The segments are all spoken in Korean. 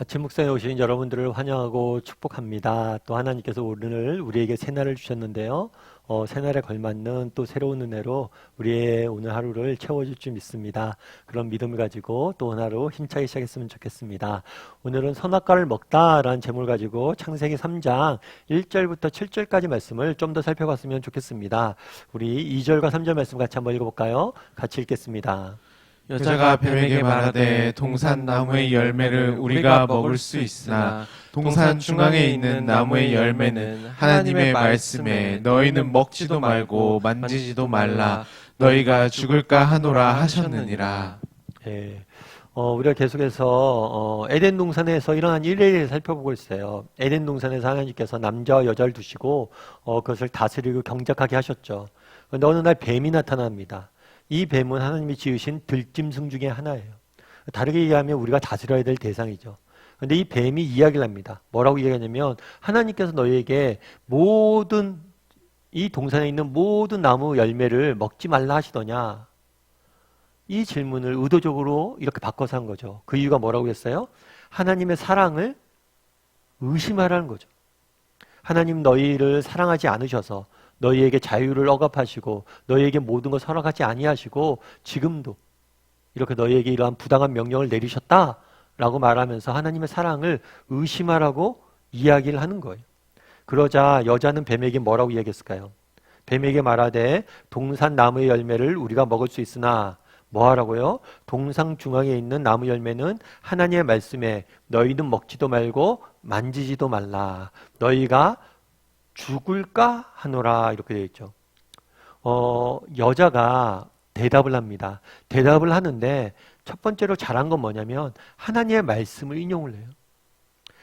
아침 묵상에 오신 여러분들을 환영하고 축복합니다. 또 하나님께서 오늘 우리에게 새날을 주셨는데요. 새날에 걸맞는 또 새로운 은혜로 우리의 오늘 하루를 채워줄 줄 믿습니다. 그런 믿음을 가지고 또 오늘 하루 힘차게 시작했으면 좋겠습니다. 오늘은 선악과를 먹다라는 제목을 가지고 창세기 3장 1절부터 7절까지 말씀을 좀 더 살펴봤으면 좋겠습니다. 우리 2절과 3절 말씀 같이 한번 읽어볼까요? 같이 읽겠습니다. 여자가 뱀에게 말하되 동산 나무의 열매를 우리가 먹을 수 있으나 동산 중앙에 있는 나무의 열매는 하나님의 말씀에 너희는 먹지도 말고 만지지도 말라 너희가 죽을까 하노라 하셨느니라. 예. 우리가 계속해서 에덴 동산에서 일어난 일을 살펴보고 있어요. 에덴 동산에서 하나님께서 남자와 여자를 두시고 그것을 다스리고 경작하게 하셨죠. 그런데 어느 날 뱀이 나타납니다. 이 뱀은 하나님이 지으신 들짐승 중에 하나예요. 다르게 얘기하면 우리가 다스려야 될 대상이죠. 그런데 이 뱀이 이야기를 합니다. 뭐라고 이야기하냐면 하나님께서 너희에게 모든 이 동산에 있는 모든 나무 열매를 먹지 말라 하시더냐. 이 질문을 의도적으로 이렇게 바꿔서 한 거죠. 그 이유가 뭐라고 했어요? 하나님의 사랑을 의심하라는 거죠. 하나님 너희를 사랑하지 않으셔서 너희에게 자유를 억압하시고 너희에게 모든 걸 허락하지 아니하시고 지금도 이렇게 너희에게 이러한 부당한 명령을 내리셨다라고 말하면서 하나님의 사랑을 의심하라고 이야기를 하는 거예요. 그러자 여자는 뱀에게 뭐라고 이야기했을까요? 뱀에게 말하되 동산 나무의 열매를 우리가 먹을 수 있으나 뭐 하라고요? 동상 중앙에 있는 나무 열매는 하나님의 말씀에 너희는 먹지도 말고 만지지도 말라. 너희가 죽을까 하노라 이렇게 되어 있죠. 여자가 대답을 합니다. 대답을 하는데 첫 번째로 잘한 건 뭐냐면 하나님의 말씀을 인용을 해요.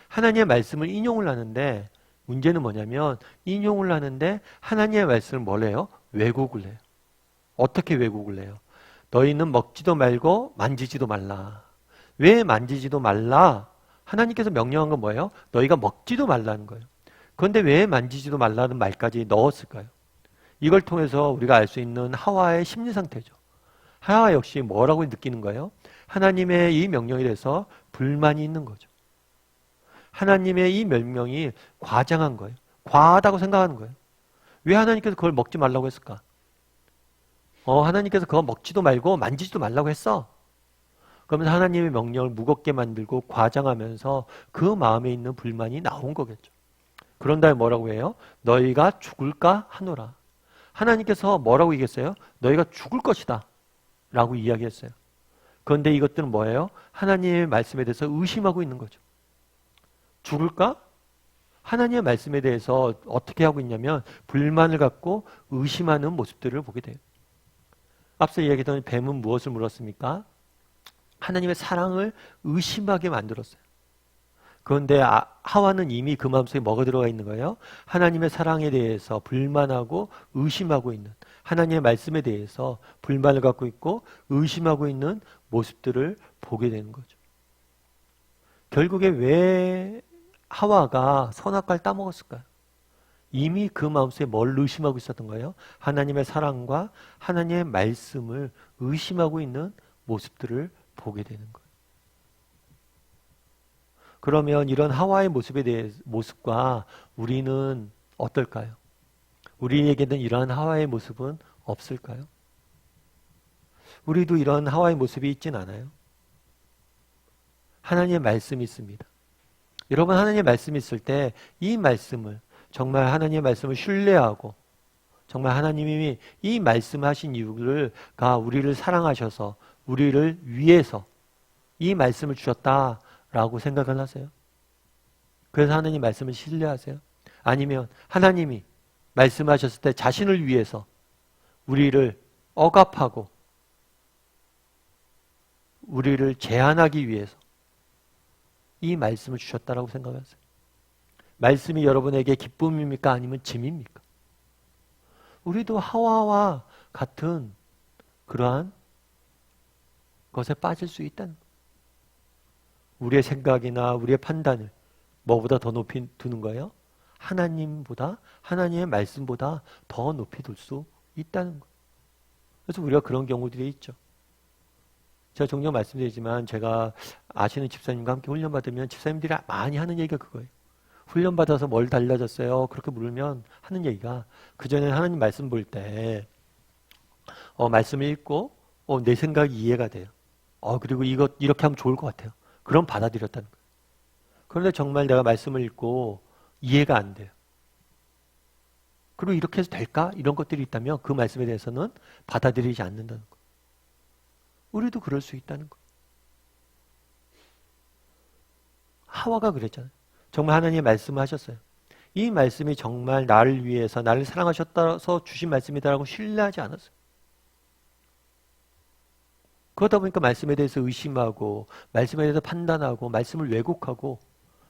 하나님의 말씀을 인용을 하는데 문제는 뭐냐면 인용을 하는데 하나님의 말씀을 뭘 해요? 왜곡을 해요. 어떻게 왜곡을 해요? 너희는 먹지도 말고 만지지도 말라. 왜 만지지도 말라? 하나님께서 명령한 건 뭐예요? 너희가 먹지도 말라는 거예요. 그런데 왜 만지지도 말라는 말까지 넣었을까요? 이걸 통해서 우리가 알 수 있는 하와의 심리 상태죠. 하와 역시 뭐라고 느끼는 거예요? 하나님의 이 명령에 대해서 불만이 있는 거죠. 하나님의 이 명령이 과장한 거예요. 과하다고 생각하는 거예요. 왜 하나님께서 그걸 먹지 말라고 했을까? 하나님께서 그거 먹지도 말고 만지지도 말라고 했어. 그러면서 하나님의 명령을 무겁게 만들고 과장하면서 그 마음에 있는 불만이 나온 거겠죠. 그런 다음에 뭐라고 해요? 너희가 죽을까 하노라. 하나님께서 뭐라고 얘기했어요? 너희가 죽을 것이다 라고 이야기했어요. 그런데 이것들은 뭐예요? 하나님의 말씀에 대해서 의심하고 있는 거죠. 죽을까? 하나님의 말씀에 대해서 어떻게 하고 있냐면 불만을 갖고 의심하는 모습들을 보게 돼요. 앞서 이야기했던 뱀은 무엇을 물었습니까? 하나님의 사랑을 의심하게 만들었어요. 그런데 하와는 이미 그 마음속에 뭐가 들어가 있는 거예요? 하나님의 사랑에 대해서 불만하고 의심하고 있는, 하나님의 말씀에 대해서 불만을 갖고 있고 의심하고 있는 모습들을 보게 되는 거죠. 결국에 왜 하와가 선악과를 따먹었을까요? 이미 그 마음속에 뭘 의심하고 있었던 거예요? 하나님의 사랑과 하나님의 말씀을 의심하고 있는 모습들을 보게 되는 거예요. 그러면 이런 하와의 모습과 우리는 어떨까요? 우리에게는 이러한 하와의 모습은 없을까요? 우리도 이런 하와의 모습이 있진 않아요. 하나님의 말씀이 있습니다. 여러분, 하나님의 말씀이 있을 때 이 말씀을 정말 하나님의 말씀을 신뢰하고 정말 하나님이 이 말씀하신 이유가 우리를 사랑하셔서 우리를 위해서 이 말씀을 주셨다라고 생각을 하세요? 그래서 하나님 말씀을 신뢰하세요? 아니면 하나님이 말씀하셨을 때 자신을 위해서 우리를 억압하고 우리를 제한하기 위해서 이 말씀을 주셨다라고 생각하세요? 말씀이 여러분에게 기쁨입니까? 아니면 짐입니까? 우리도 하와와 같은 그러한 것에 빠질 수 있다는 거예요. 우리의 생각이나 우리의 판단을 뭐보다 더 높이 두는 거예요? 하나님보다, 하나님의 말씀보다 더 높이 둘 수 있다는 거예요. 그래서 우리가 그런 경우들이 있죠. 제가 종종 말씀드리지만 제가 아시는 집사님과 함께 훈련받으면 집사님들이 많이 하는 얘기가 그거예요. 훈련받아서 뭘 달라졌어요? 그렇게 물으면 하는 얘기가 그전에 하나님 말씀 볼 때 말씀을 읽고 내 생각이 이해가 돼요. 그리고 이거 이렇게 하면 좋을 것 같아요. 그럼 받아들였다는 거예요. 그런데 정말 내가 말씀을 읽고 이해가 안 돼요. 그리고 이렇게 해서 될까? 이런 것들이 있다면 그 말씀에 대해서는 받아들이지 않는다는 거예요. 우리도 그럴 수 있다는 거예요. 하와가 그랬잖아요. 정말 하나님의 말씀을 하셨어요. 이 말씀이 정말 나를 위해서 나를 사랑하셨다서 주신 말씀이다라고 신뢰하지 않았어요. 그러다 보니까 말씀에 대해서 의심하고 말씀에 대해서 판단하고 말씀을 왜곡하고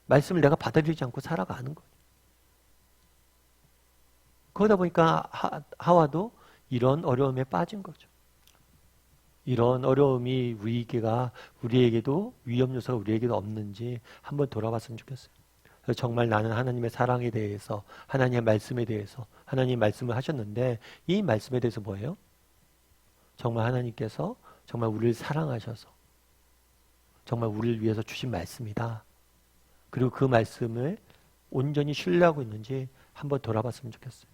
말씀을 내가 받아들이지 않고 살아가는 거예요. 그러다 보니까 하와도 이런 어려움에 빠진 거죠. 이런 어려움이 우리에게도 위험 요소가 우리에게도 없는지 한번 돌아봤으면 좋겠어요. 그래서 정말 나는 하나님의 사랑에 대해서 하나님의 말씀에 대해서 하나님의 말씀을 하셨는데 이 말씀에 대해서 뭐예요? 정말 하나님께서 정말 우리를 사랑하셔서 정말 우리를 위해서 주신 말씀이다. 그리고 그 말씀을 온전히 신뢰하고 있는지 한번 돌아봤으면 좋겠어요.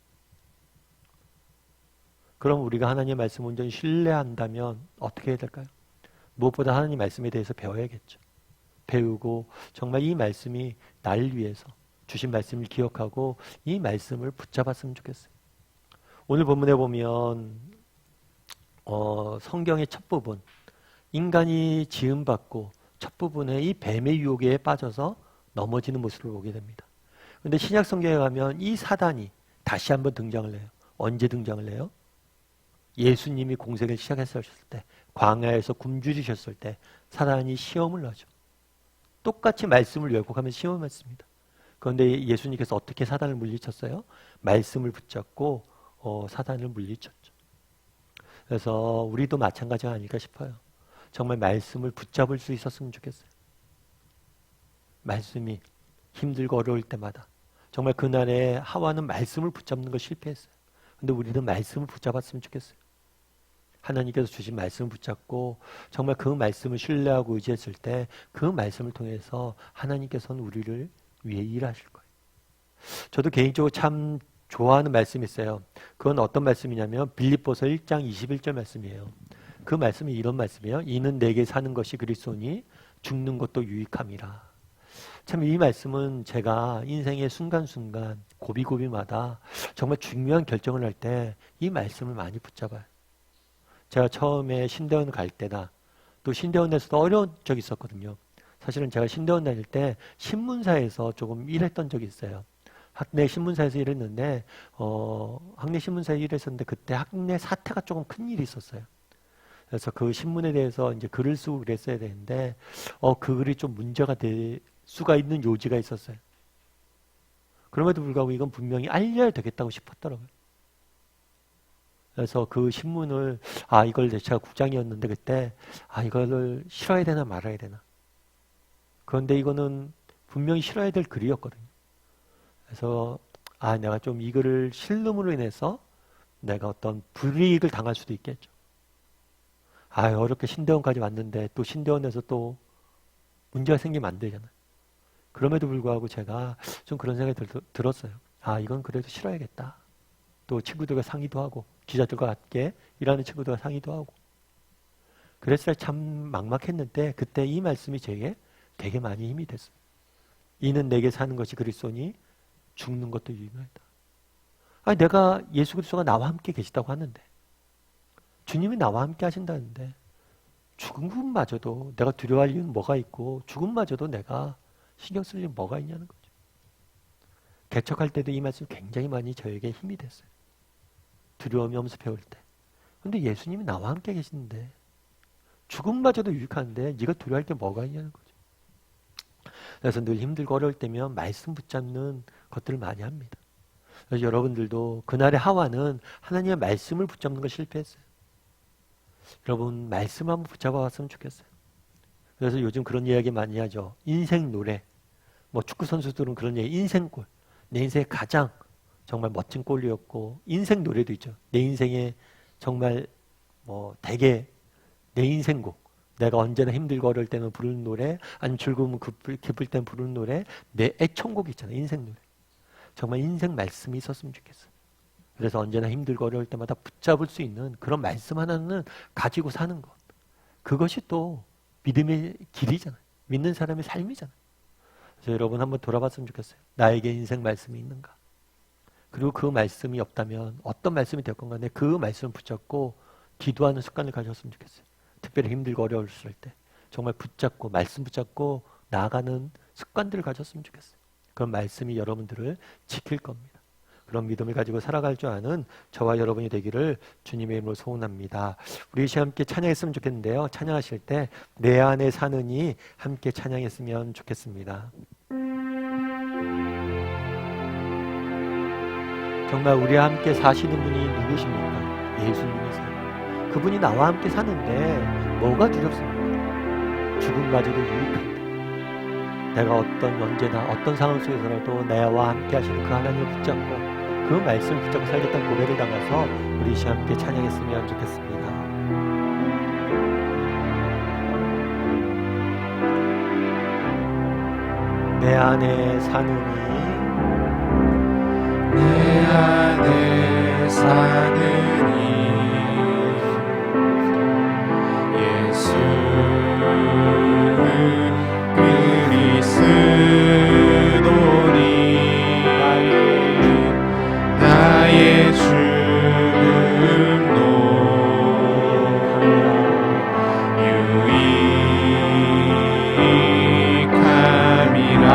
그럼 우리가 하나님의 말씀을 온전히 신뢰한다면 어떻게 해야 될까요? 무엇보다 하나님 말씀에 대해서 배워야겠죠. 배우고 정말 이 말씀이 나를 위해서 주신 말씀을 기억하고 이 말씀을 붙잡았으면 좋겠어요. 오늘 본문에 보면 성경의 첫 부분 인간이 지음받고 첫 부분에 이 뱀의 유혹에 빠져서 넘어지는 모습을 보게 됩니다. 그런데 신약 성경에 가면 이 사단이 다시 한번 등장을 해요. 언제 등장을 해요? 예수님이 공생을 시작했을 때 광야에서 굶주리셨을 때 사단이 시험을 하죠. 똑같이 말씀을 왜곡하면 시험했습니다. 그런데 예수님께서 어떻게 사단을 물리쳤어요? 말씀을 붙잡고 사단을 물리쳤죠. 그래서 우리도 마찬가지가 아닐까 싶어요. 정말 말씀을 붙잡을 수 있었으면 좋겠어요. 말씀이 힘들고 어려울 때마다 정말 그날에 하와는 말씀을 붙잡는 걸 실패했어요. 근데 우리는 말씀을 붙잡았으면 좋겠어요. 하나님께서 주신 말씀을 붙잡고 정말 그 말씀을 신뢰하고 의지했을 때 그 말씀을 통해서 하나님께서는 우리를 위해 일하실 거예요. 저도 개인적으로 참 좋아하는 말씀이 있어요. 그건 어떤 말씀이냐면 빌립보서 1장 21절 말씀이에요. 그 말씀이 이런 말씀이에요. 이는 내게 사는 것이 그리스도니 죽는 것도 유익함이라. 참 이 말씀은 제가 인생의 순간순간 고비고비마다 정말 중요한 결정을 할 때 이 말씀을 많이 붙잡아요. 제가 처음에 신대원 갈 때나 또 신대원에서도 어려운 적이 있었거든요. 사실은 제가 신대원 다닐 때 신문사에서 조금 일했던 적이 있어요. 학내 신문사에서 일했는데 학내 신문사에 일했었는데 그때 학내 사태가 조금 큰 일이 있었어요. 그래서 그 신문에 대해서 이제 글을 쓰고 그랬어야 되는데 그 글이 좀 문제가 될 수가 있는 요지가 있었어요. 그럼에도 불구하고 이건 분명히 알려야 되겠다고 싶었더라고요. 그래서 그 신문을 이걸 제가 국장이었는데 그때 이거를 실어야 되나 말아야 되나. 그런데 이거는 분명히 실어야 될 글이었거든요. 그래서 내가 좀 이 글을 실름으로 인해서 내가 어떤 불이익을 당할 수도 있겠죠. 어렵게 신대원까지 왔는데 또 신대원에서 또 문제가 생기면 안 되잖아요. 그럼에도 불구하고 제가 좀 그런 생각이 들었어요. 이건 그래도 실어야겠다. 또 친구들과 상의도 하고 기자들과 함께 일하는 친구들과 상의도 하고 그랬을 때 참 막막했는데 그때 이 말씀이 제게 되게 많이 힘이 됐어요. 이는 내게 사는 것이 그리스도니 죽는 것도 유익하다. 내가 예수 그리스도가 나와 함께 계시다고 하는데 주님이 나와 함께 하신다는데 죽음마저도 내가 두려워할 이유는 뭐가 있고 죽음마저도 내가 신경 쓸 일이 뭐가 있냐는 거죠. 개척할 때도 이 말씀이 굉장히 많이 저에게 힘이 됐어요. 두려움이 엄습해 올 때. 근데 예수님이 나와 함께 계시는데 죽음마저도 유익한데 네가 두려워할 게 뭐가 있냐는 거죠. 그래서 늘 힘들고 어려울 때면 말씀 붙잡는 것들을 많이 합니다. 그래서 여러분들도 그날의 하와는 하나님의 말씀을 붙잡는 걸 실패했어요. 여러분 말씀 한번 붙잡아 왔으면 좋겠어요. 그래서 요즘 그런 이야기 많이 하죠. 인생 노래. 축구 선수들은 그런 얘기, 인생골. 내 인생의 가장 정말 멋진 골이었고 인생 노래도 있죠. 내 인생에 정말 되게 내 인생곡 내가 언제나 힘들고 어려울 때는 부르는 노래, 아니면 즐거우면 기쁠 때는 부르는 노래, 내 애청곡 있잖아요. 인생 노래. 정말 인생 말씀이 있었으면 좋겠어요. 그래서 언제나 힘들고 어려울 때마다 붙잡을 수 있는 그런 말씀 하나는 가지고 사는 것. 그것이 또 믿음의 길이잖아요. 믿는 사람의 삶이잖아요. 그래서 여러분 한번 돌아봤으면 좋겠어요. 나에게 인생 말씀이 있는가? 그리고 그 말씀이 없다면 어떤 말씀이 될 건가? 그 말씀을 붙잡고 기도하는 습관을 가졌으면 좋겠어요. 특별히 힘들고 어려울 때 정말 붙잡고 말씀 붙잡고 나아가는 습관들을 가졌으면 좋겠어요. 그런 말씀이 여러분들을 지킬 겁니다. 그런 믿음을 가지고 살아갈 줄 아는 저와 여러분이 되기를 주님의 이름으로 소원합니다. 우리 시간 함께 찬양했으면 좋겠는데요. 찬양하실 때 내 안에 사느니 함께 찬양했으면 좋겠습니다. 정말 우리와 함께 사시는 분이 누구십니까? 예수님이세요. 그분이 나와 함께 사는데 뭐가 두렵습니까? 죽음까지도 유익한데 내가 언제나 어떤 상황 속에서라도 나와 함께 하시는 그 하나님을 붙잡고 그 말씀을 붙잡고 살겠다는 고백을 담아서 우리 시간 함께 찬양했으면 좋겠습니다. 내 안에 사느니 내 안에 사느니 예수 그리스도니 나의 죽음도 유익함이라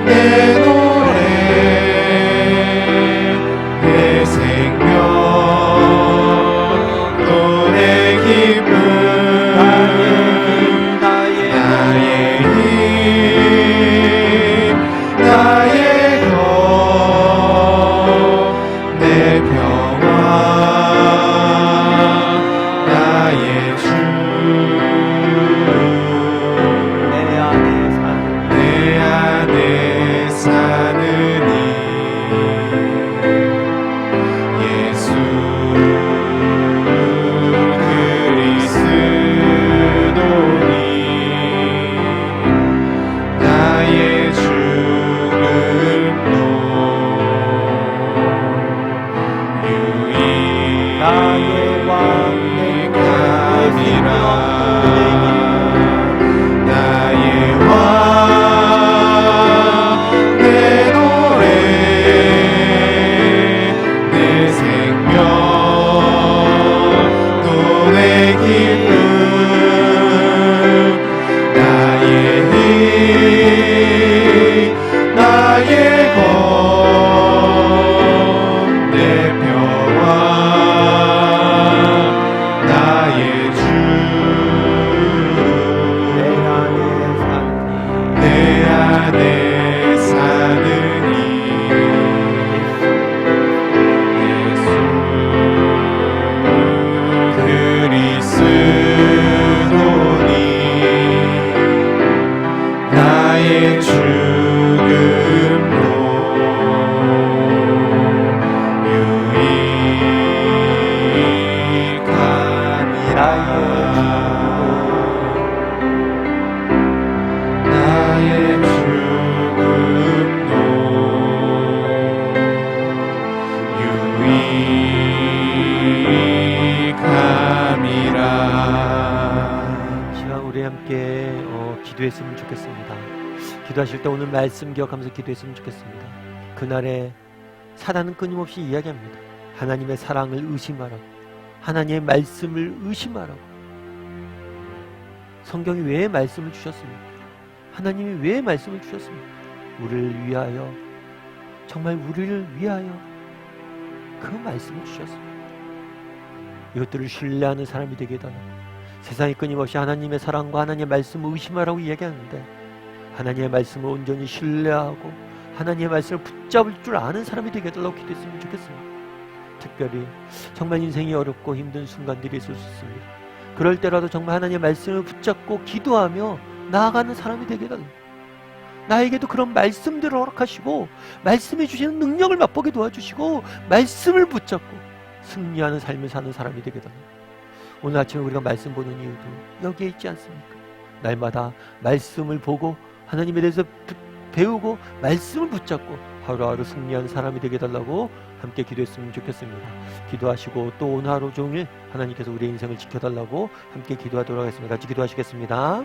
내 노래 내 생명 또 내 기쁨 나의 힘 나의 것 내 평화 나의 주 내 안에 사느니 예수 그리스도니 나의 죽음도 유익함이라 나의 왕 내 노래 내 생명 또 내 기쁨 나의 힘 나의 것 내 평화 나의 주 내 안에 사느니 예수 그리스도니 나의 죽음도 유익함이라 나의 죽음도 유익함이라 시간 우리 함께 기도했으면 좋겠습니다. 기도하실 때 오늘 말씀 기억하면서 기도했으면 좋겠습니다. 그날에 사단은 끊임없이 이야기합니다. 하나님의 사랑을 의심하라고, 하나님의 말씀을 의심하라고. 성경이 왜 말씀을 주셨습니까? 하나님이 왜 말씀을 주셨습니까? 우리를 위하여, 정말 우리를 위하여 그 말씀을 주셨습니다. 이것들을 신뢰하는 사람이 되게 해달라고. 세상이 끊임없이 하나님의 사랑과 하나님의 말씀을 의심하라고 이야기하는데 하나님의 말씀을 온전히 신뢰하고 하나님의 말씀을 붙잡을 줄 아는 사람이 되게 해달라고 기도했으면 좋겠습니다. 특별히 정말 인생이 어렵고 힘든 순간들이 있을 수 있습니다. 그럴 때라도 정말 하나님의 말씀을 붙잡고 기도하며 나아가는 사람이 되게 해달라고. 나에게도 그런 말씀들을 허락하시고 말씀해 주시는 능력을 맛보게 도와주시고 말씀을 붙잡고 승리하는 삶을 사는 사람이 되게 됩니다. 오늘 아침에 우리가 말씀 보는 이유도 여기에 있지 않습니까? 날마다 말씀을 보고 하나님에 대해서 배우고 말씀을 붙잡고 하루하루 승리하는 사람이 되게 달라고 함께 기도했으면 좋겠습니다. 기도하시고 또 오늘 하루 종일 하나님께서 우리의 인생을 지켜달라고 함께 기도하도록 하겠습니다. 같이 기도하시겠습니다.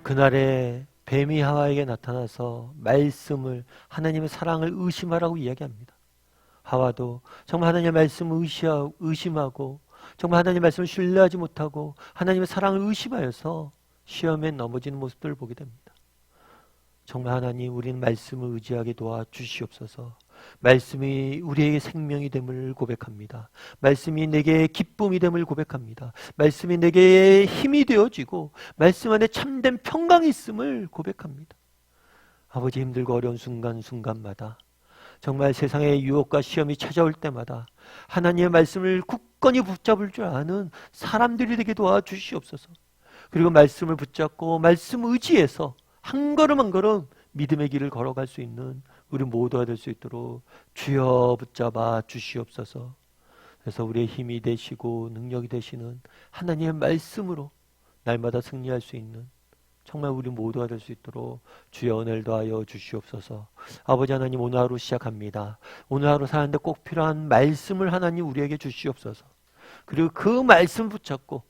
그날에 뱀이 하와에게 나타나서 말씀을 하나님의 사랑을 의심하라고 이야기합니다. 하와도 정말 하나님의 말씀을 의심하고 정말 하나님의 말씀을 신뢰하지 못하고 하나님의 사랑을 의심하여서 시험에 넘어지는 모습들을 보게 됩니다. 정말 하나님, 우리는 말씀을 의지하게 도와주시옵소서. 말씀이 우리에게 생명이 됨을 고백합니다. 말씀이 내게 기쁨이 됨을 고백합니다. 말씀이 내게 힘이 되어지고 말씀 안에 참된 평강이 있음을 고백합니다. 아버지, 힘들고 어려운 순간순간마다 정말 세상의 유혹과 시험이 찾아올 때마다 하나님의 말씀을 굳건히 붙잡을 줄 아는 사람들이 되게 도와주시옵소서. 그리고 말씀을 붙잡고 말씀 의지해서 한 걸음 한 걸음 믿음의 길을 걸어갈 수 있는 우리 모두가 될 수 있도록 주여 붙잡아 주시옵소서. 그래서 우리의 힘이 되시고 능력이 되시는 하나님의 말씀으로 날마다 승리할 수 있는 정말 우리 모두가 될 수 있도록 주여 은혜를 더하여 주시옵소서. 아버지 하나님, 오늘 하루 시작합니다. 오늘 하루 사는데 꼭 필요한 말씀을 하나님 우리에게 주시옵소서. 그리고 그 말씀 붙잡고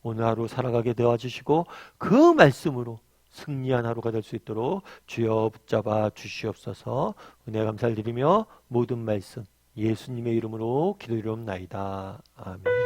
오늘 하루 살아가게 도와주시고 그 말씀으로 승리한 하루가 될 수 있도록 주여 붙잡아 주시옵소서. 은혜 감사를 드리며 모든 말씀 예수님의 이름으로 기도드리옵나이다. 아멘.